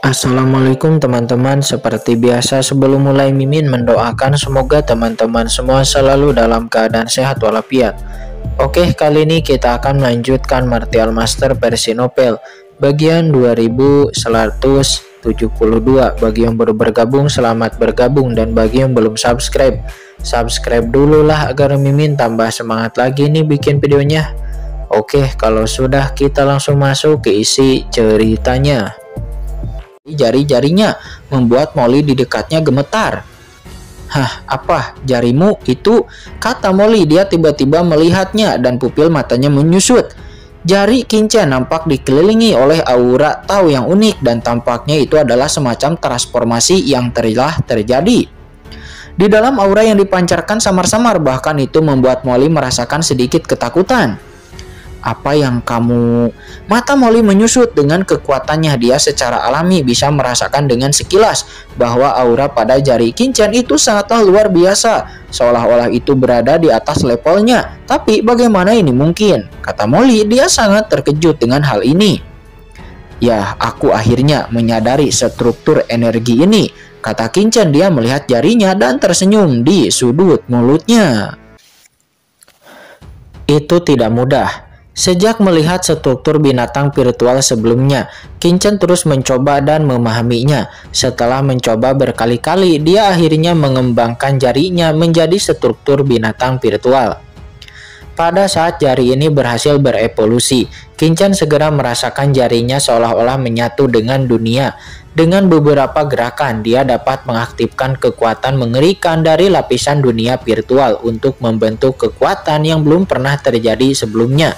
Assalamualaikum teman-teman. Seperti biasa sebelum mulai Mimin mendoakan semoga teman-teman semua selalu dalam keadaan sehat walafiat. Oke, kali ini kita akan melanjutkan Martial Master versi novel bagian 2172. Bagi yang baru bergabung, selamat bergabung, dan bagi yang belum subscribe dulu lah agar Mimin tambah semangat lagi nih bikin videonya. Oke, kalau sudah kita langsung masuk ke isi ceritanya. Jari-jarinya membuat Molly di dekatnya gemetar. "Hah, apa jarimu itu?" kata Molly. Dia tiba-tiba melihatnya dan pupil matanya menyusut. Jari Kincen nampak dikelilingi oleh aura Tao yang unik dan tampaknya itu adalah semacam transformasi yang telah terjadi. Di dalam aura yang dipancarkan samar-samar, bahkan itu membuat Molly merasakan sedikit ketakutan. "Apa yang kamu..." Mata Molly menyusut. Dengan kekuatannya, dia secara alami bisa merasakan dengan sekilas bahwa aura pada jari Kincen itu sangatlah luar biasa, seolah-olah itu berada di atas levelnya. Tapi bagaimana ini mungkin? Kata Molly. Dia sangat terkejut dengan hal ini. "Ya, aku akhirnya menyadari struktur energi ini," kata Kincen. Dia melihat jarinya dan tersenyum di sudut mulutnya. Itu tidak mudah. Sejak melihat struktur binatang virtual sebelumnya, Kincen terus mencoba dan memahaminya. Setelah mencoba berkali-kali, dia akhirnya mengembangkan jarinya menjadi struktur binatang virtual. Pada saat jari ini berhasil berevolusi, Kincen segera merasakan jarinya seolah-olah menyatu dengan dunia. Dengan beberapa gerakan, dia dapat mengaktifkan kekuatan mengerikan dari lapisan dunia virtual untuk membentuk kekuatan yang belum pernah terjadi sebelumnya.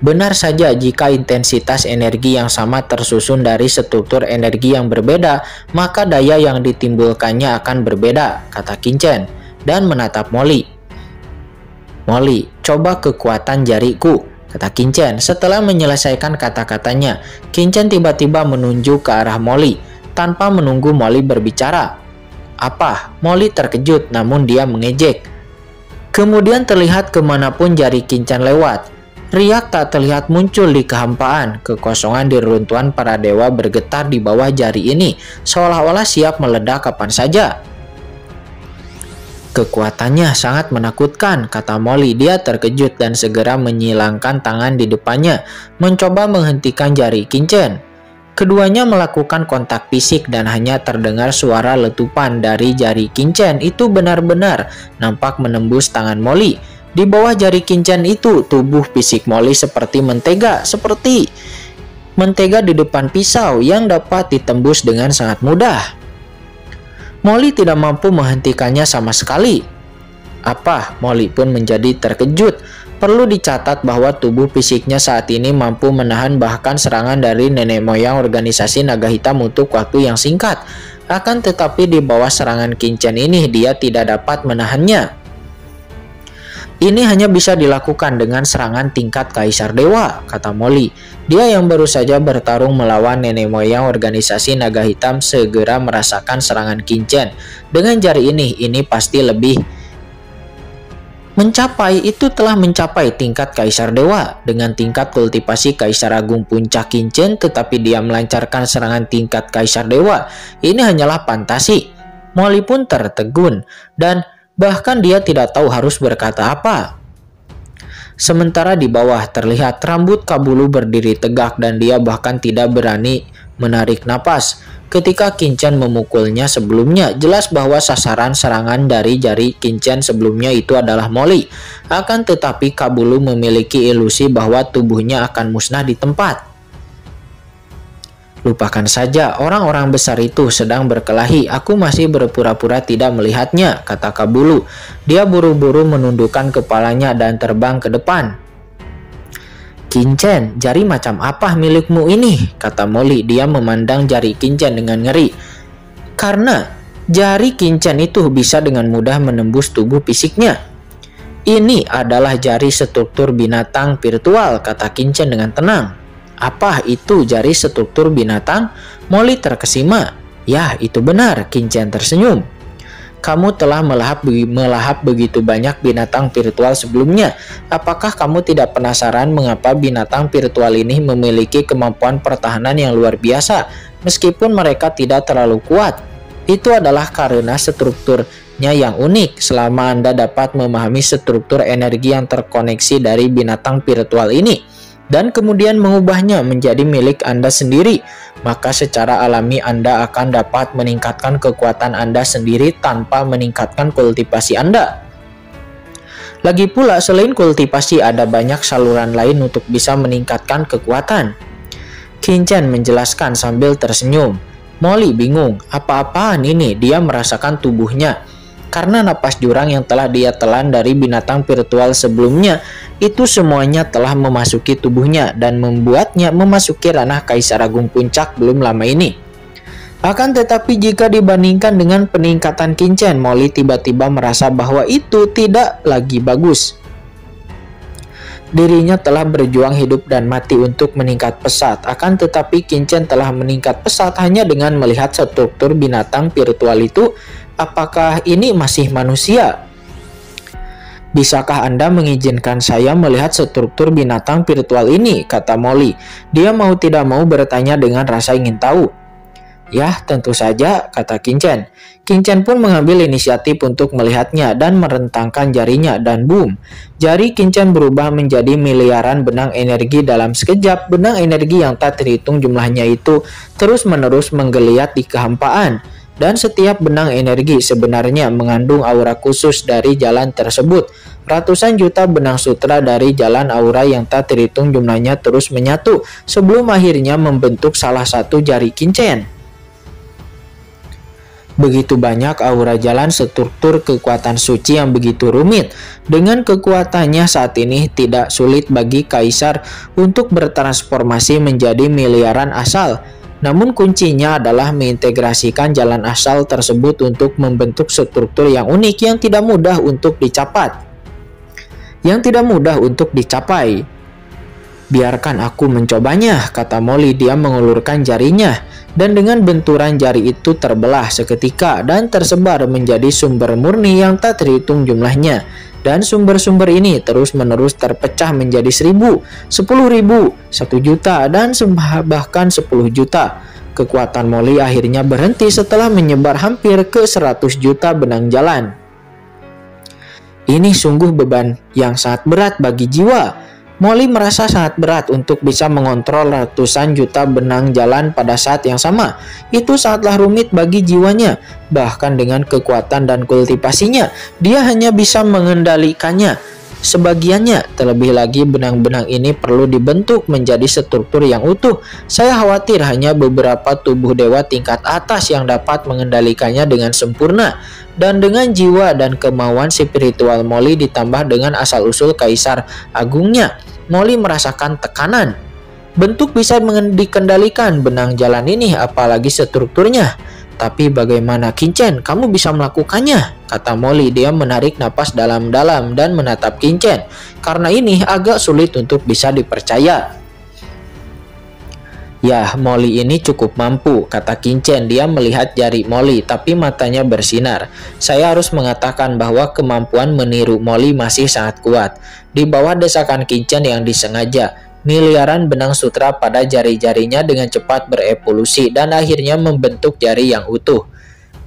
Benar saja, jika intensitas energi yang sama tersusun dari struktur energi yang berbeda, maka daya yang ditimbulkannya akan berbeda, kata Kincen, dan menatap Molly. "Molly, coba kekuatan jariku," kata Kincen. Setelah menyelesaikan kata-katanya, Kincen tiba-tiba menunjuk ke arah Molly, tanpa menunggu Molly berbicara. "Apa?" Molly terkejut, namun dia mengejek. Kemudian terlihat kemanapun jari Kincen lewat, riak tak terlihat muncul di kehampaan. Kekosongan di reruntuhan para dewa bergetar di bawah jari ini, seolah-olah siap meledak kapan saja. "Kekuatannya sangat menakutkan," kata Molly. Dia terkejut dan segera menyilangkan tangan di depannya, mencoba menghentikan jari Kincen. Keduanya melakukan kontak fisik dan hanya terdengar suara letupan dari jari Kincen itu benar-benar nampak menembus tangan Molly. Di bawah jari Kincen itu, tubuh fisik Molly seperti mentega di depan pisau yang dapat ditembus dengan sangat mudah. Molly tidak mampu menghentikannya sama sekali. "Apa?" Molly pun menjadi terkejut. Perlu dicatat bahwa tubuh fisiknya saat ini mampu menahan bahkan serangan dari nenek moyang organisasi naga hitam untuk waktu yang singkat. Akan tetapi di bawah serangan Kincen ini, dia tidak dapat menahannya. "Ini hanya bisa dilakukan dengan serangan tingkat Kaisar Dewa," kata Molly. Dia yang baru saja bertarung melawan nenek moyang organisasi naga hitam segera merasakan serangan Kincen. Dengan jari ini pasti lebih telah mencapai tingkat Kaisar Dewa. Dengan tingkat kultivasi Kaisar Agung Puncak Kincen, tetapi dia melancarkan serangan tingkat Kaisar Dewa. Ini hanyalah fantasi. Molly pun tertegun dan bahkan dia tidak tahu harus berkata apa. Sementara di bawah terlihat rambut Kabulu berdiri tegak dan dia bahkan tidak berani menarik napas. Ketika Kincen memukulnya sebelumnya, jelas bahwa sasaran serangan dari jari Kincen sebelumnya itu adalah Molly. Akan tetapi Kabulu memiliki ilusi bahwa tubuhnya akan musnah di tempat. "Lupakan saja, orang-orang besar itu sedang berkelahi. Aku masih berpura-pura tidak melihatnya," kata Kabulu. Dia buru-buru menundukkan kepalanya dan terbang ke depan. "Kincen, jari macam apa milikmu ini?" kata Molly. Dia memandang jari Kincen dengan ngeri. Karena jari Kincen itu bisa dengan mudah menembus tubuh fisiknya. "Ini adalah jari struktur binatang virtual," kata Kincen dengan tenang. "Apa itu jari struktur binatang?" Molly terkesima. "Ya, itu benar," Kincen tersenyum. Kamu telah melahap begitu banyak binatang virtual sebelumnya. Apakah kamu tidak penasaran mengapa binatang virtual ini memiliki kemampuan pertahanan yang luar biasa meskipun mereka tidak terlalu kuat? Itu adalah karena strukturnya yang unik. Selama Anda dapat memahami struktur energi yang terkoneksi dari binatang virtual ini dan kemudian mengubahnya menjadi milik Anda sendiri, maka secara alami Anda akan dapat meningkatkan kekuatan Anda sendiri tanpa meningkatkan kultivasi Anda. Lagi pula, selain kultivasi, ada banyak saluran lain untuk bisa meningkatkan kekuatan. Qin Chen menjelaskan sambil tersenyum. Molly bingung, apa-apaan ini? Dia merasakan tubuhnya. Karena napas jurang yang telah dia telan dari binatang virtual sebelumnya, itu semuanya telah memasuki tubuhnya dan membuatnya memasuki ranah Kaisar Agung Puncak belum lama ini. Akan tetapi jika dibandingkan dengan peningkatan Qin Chen, Molly tiba-tiba merasa bahwa itu tidak lagi bagus. Dirinya telah berjuang hidup dan mati untuk meningkat pesat, akan tetapi Qin Chen telah meningkat pesat hanya dengan melihat struktur binatang virtual itu. Apakah ini masih manusia? Bisakah Anda mengizinkan saya melihat struktur binatang virtual ini? Kata Molly. Dia mau tidak mau bertanya dengan rasa ingin tahu. Ya, tentu saja, kata Qin Chen. Qin Chen pun mengambil inisiatif untuk melihatnya dan merentangkan jarinya dan boom. Jari Qin Chen berubah menjadi miliaran benang energi dalam sekejap. Benang energi yang tak terhitung jumlahnya itu terus-menerus menggeliat di kehampaan. Dan setiap benang energi sebenarnya mengandung aura khusus dari jalan tersebut. Ratusan juta benang sutra dari jalan aura yang tak terhitung jumlahnya terus menyatu sebelum akhirnya membentuk salah satu jari Qin Chen. Begitu banyak aura jalan struktur kekuatan suci yang begitu rumit. Dengan kekuatannya saat ini tidak sulit bagi Kaisar untuk bertransformasi menjadi miliaran asal. Namun kuncinya adalah mengintegrasikan jalan asal tersebut untuk membentuk struktur yang unik yang tidak mudah untuk dicapai. Biarkan aku mencobanya, kata Molly. Dia mengulurkan jarinya dan dengan benturan jari itu terbelah seketika dan tersebar menjadi sumber murni yang tak terhitung jumlahnya. Dan sumber-sumber ini terus-menerus terpecah menjadi 1.000, 10.000, 1 juta, dan bahkan 10 juta. Kekuatan Molly akhirnya berhenti setelah menyebar hampir ke 100 juta benang jalan. Ini sungguh beban yang sangat berat bagi jiwa. Molly merasa sangat berat untuk bisa mengontrol ratusan juta benang jalan pada saat yang sama. Itu sangatlah rumit bagi jiwanya. Bahkan dengan kekuatan dan kultivasinya, dia hanya bisa mengendalikannya sebagiannya. Terlebih lagi benang-benang ini perlu dibentuk menjadi struktur yang utuh. Saya khawatir hanya beberapa tubuh dewa tingkat atas yang dapat mengendalikannya dengan sempurna. Dan dengan jiwa dan kemauan spiritual Molly ditambah dengan asal-usul Kaisar Agungnya, Molly merasakan tekanan. Bentuk bisa dikendalikan benang jalan ini, apalagi strukturnya. Tapi bagaimana Qin Chen? Kamu bisa melakukannya, kata Molly. Dia menarik napas dalam-dalam dan menatap Qin Chen. Karena ini agak sulit untuk bisa dipercaya. Ya, Molly ini cukup mampu, kata Qin Chen. Dia melihat jari Molly, tapi matanya bersinar. Saya harus mengatakan bahwa kemampuan meniru Molly masih sangat kuat. Di bawah desakan Qin Chen yang disengaja, miliaran benang sutra pada jari-jarinya dengan cepat berevolusi dan akhirnya membentuk jari yang utuh.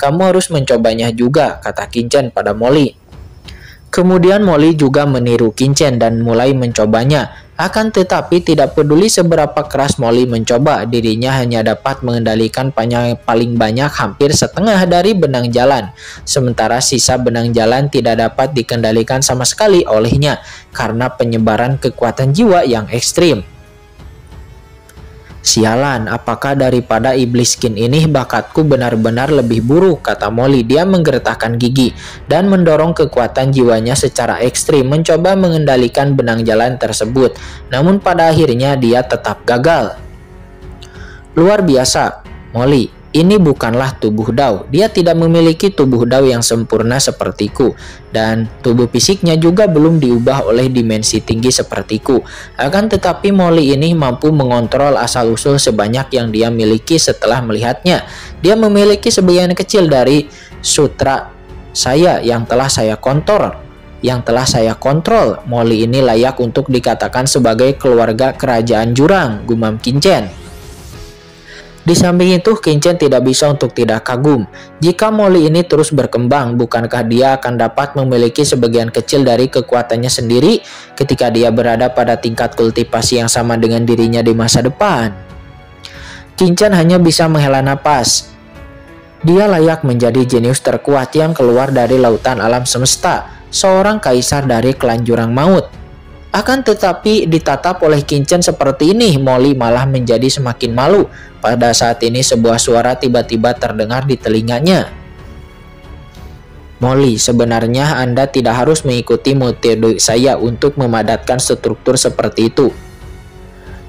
Kamu harus mencobanya juga, kata Qin Chen pada Molly. Kemudian Molly juga meniru Qin Chen dan mulai mencobanya. Akan tetapi tidak peduli seberapa keras Molly mencoba, dirinya hanya dapat mengendalikan paling banyak hampir setengah dari benang jalan. Sementara sisa benang jalan tidak dapat dikendalikan sama sekali olehnya karena penyebaran kekuatan jiwa yang ekstrim. Sialan, apakah daripada iblis Qin ini bakatku benar-benar lebih buruk, kata Molly. Dia menggertakkan gigi dan mendorong kekuatan jiwanya secara ekstrim mencoba mengendalikan benang jalan tersebut. Namun pada akhirnya dia tetap gagal. Luar biasa, Molly. Ini bukanlah tubuh Dao. Dia tidak memiliki tubuh Dao yang sempurna sepertiku. Dan tubuh fisiknya juga belum diubah oleh dimensi tinggi sepertiku. Akan tetapi Molly ini mampu mengontrol asal-usul sebanyak yang dia miliki setelah melihatnya. Dia memiliki sebagian kecil dari sutra Saya yang telah saya kontrol. Molly ini layak untuk dikatakan sebagai keluarga kerajaan jurang, gumam Qinchen. Di samping itu, Qinchen tidak bisa untuk tidak kagum. Jika Molly ini terus berkembang, bukankah dia akan dapat memiliki sebagian kecil dari kekuatannya sendiri ketika dia berada pada tingkat kultivasi yang sama dengan dirinya di masa depan? Qinchen hanya bisa menghela napas. Dia layak menjadi jenius terkuat yang keluar dari lautan alam semesta, seorang kaisar dari klan jurang maut. Akan tetapi ditatap oleh Qinchen seperti ini, Molly malah menjadi semakin malu. Pada saat ini sebuah suara tiba-tiba terdengar di telinganya. Molly, sebenarnya Anda tidak harus mengikuti metode saya untuk memadatkan struktur seperti itu.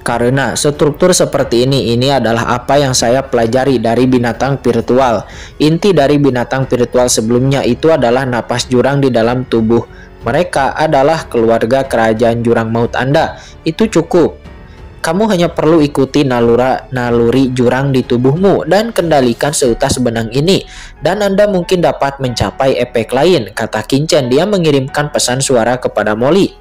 Karena struktur seperti ini adalah apa yang saya pelajari dari binatang virtual. Inti dari binatang virtual sebelumnya itu adalah napas jurang di dalam tubuh. Mereka adalah keluarga kerajaan jurang maut Anda. Itu cukup. Kamu hanya perlu ikuti naluri jurang di tubuhmu dan kendalikan seutas benang ini. Dan Anda mungkin dapat mencapai efek lain, kata Qinchen. Dia mengirimkan pesan suara kepada Molly.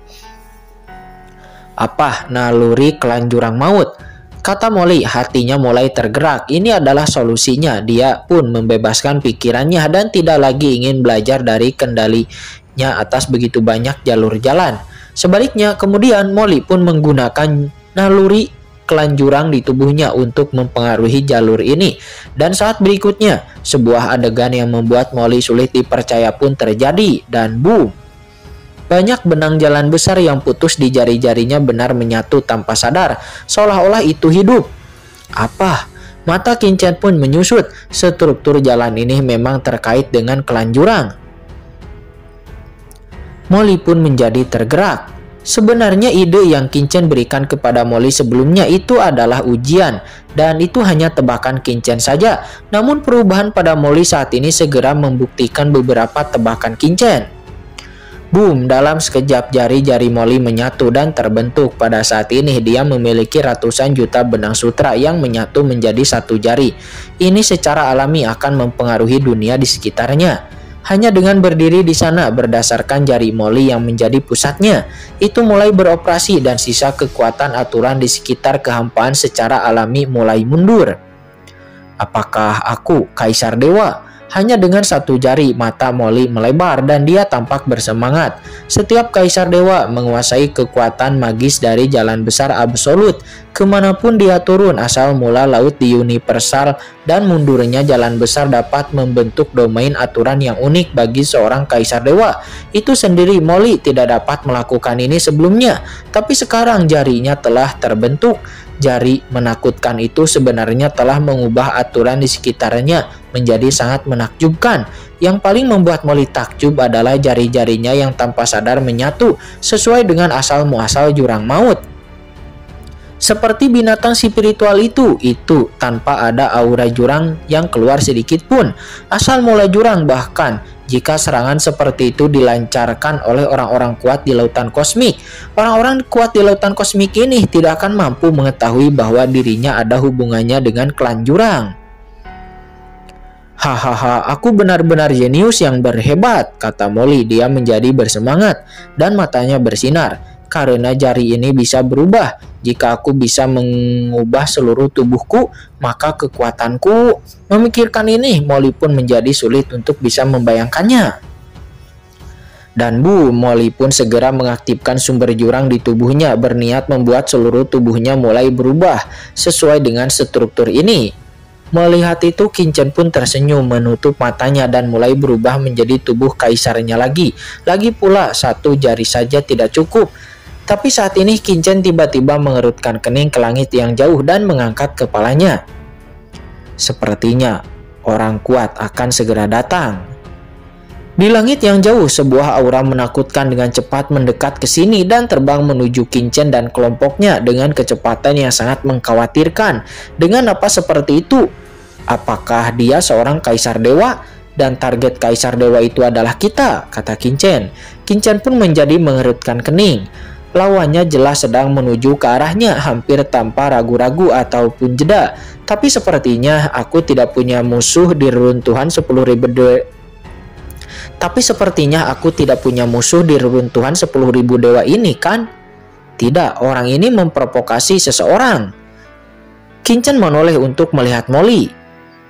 Apa naluri klan jurang maut? Kata Molly, hatinya mulai tergerak. Ini adalah solusinya. Dia pun membebaskan pikirannya dan tidak lagi ingin belajar dari kendalinya atas begitu banyak jalur jalan. Sebaliknya, kemudian Molly pun menggunakan naluri klan jurang di tubuhnya untuk mempengaruhi jalur ini. Dan saat berikutnya, sebuah adegan yang membuat Molly sulit dipercaya pun terjadi. Dan boom! Banyak benang jalan besar yang putus di jari-jarinya benar menyatu tanpa sadar, seolah-olah itu hidup. Apa? Mata Qinchen pun menyusut. Struktur jalan ini memang terkait dengan klan jurang. Molly pun menjadi tergerak. Sebenarnya ide yang Qinchen berikan kepada Molly sebelumnya itu adalah ujian, dan itu hanya tebakan Qinchen saja. Namun perubahan pada Molly saat ini segera membuktikan beberapa tebakan Qinchen. Boom, dalam sekejap jari-jari Molly menyatu dan terbentuk. Pada saat ini dia memiliki ratusan juta benang sutra yang menyatu menjadi satu jari. Ini secara alami akan mempengaruhi dunia di sekitarnya. Hanya dengan berdiri di sana berdasarkan jari Molly yang menjadi pusatnya, itu mulai beroperasi dan sisa kekuatan aturan di sekitar kehampaan secara alami mulai mundur. Apakah aku Kaisar Dewa? Hanya dengan satu jari, mata Molly melebar dan dia tampak bersemangat. Setiap Kaisar Dewa menguasai kekuatan magis dari jalan besar absolut. Kemanapun dia turun, asal mula laut di universal dan mundurnya jalan besar dapat membentuk domain aturan yang unik bagi seorang Kaisar Dewa. Itu sendiri Molly tidak dapat melakukan ini sebelumnya, tapi sekarang jarinya telah terbentuk. Jari menakutkan itu sebenarnya telah mengubah aturan di sekitarnya menjadi sangat menakjubkan. Yang paling membuat Molly takjub adalah jari-jarinya yang tanpa sadar menyatu sesuai dengan asal-muasal jurang maut. Seperti binatang spiritual itu tanpa ada aura jurang yang keluar sedikit pun. Asal mula jurang, bahkan jika serangan seperti itu dilancarkan oleh orang-orang kuat di lautan kosmik. Orang-orang kuat di lautan kosmik ini tidak akan mampu mengetahui bahwa dirinya ada hubungannya dengan klan jurang. Hahaha, aku benar-benar jenius yang berhebat, kata Molly. Dia menjadi bersemangat dan matanya bersinar. Karena jari ini bisa berubah. Jika aku bisa mengubah seluruh tubuhku, maka kekuatanku. Memikirkan ini, Molly pun menjadi sulit untuk bisa membayangkannya. Dan Molly pun segera mengaktifkan sumber jurang di tubuhnya, berniat membuat seluruh tubuhnya mulai berubah sesuai dengan struktur ini. Melihat itu, Qinchen pun tersenyum, menutup matanya dan mulai berubah menjadi tubuh kaisarnya lagi. Lagi pula, satu jari saja tidak cukup. Tapi saat ini Qinchen tiba-tiba mengerutkan kening ke langit yang jauh dan mengangkat kepalanya. Sepertinya orang kuat akan segera datang. Di langit yang jauh, sebuah aura menakutkan dengan cepat mendekat ke sini dan terbang menuju Qinchen dan kelompoknya dengan kecepatan yang sangat mengkhawatirkan. Dengan apa seperti itu? Apakah dia seorang Kaisar Dewa? Dan target Kaisar Dewa itu adalah kita, kata Qinchen. Qinchen pun menjadi mengerutkan kening. Lawannya jelas sedang menuju ke arahnya hampir tanpa ragu-ragu ataupun jeda. Tapi sepertinya aku tidak punya musuh di reruntuhan 10.000 Tapi sepertinya aku tidak punya musuh di reruntuhan 10.000 dewa ini kan? Tidak, orang ini memprovokasi seseorang. Kinchan menoleh untuk melihat Molly.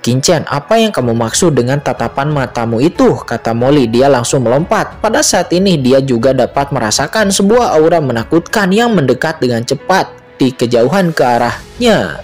Kinchan, apa yang kamu maksud dengan tatapan matamu itu? Kata Molly. Dia langsung melompat. Pada saat ini dia juga dapat merasakan sebuah aura menakutkan yang mendekat dengan cepat di kejauhan ke arahnya.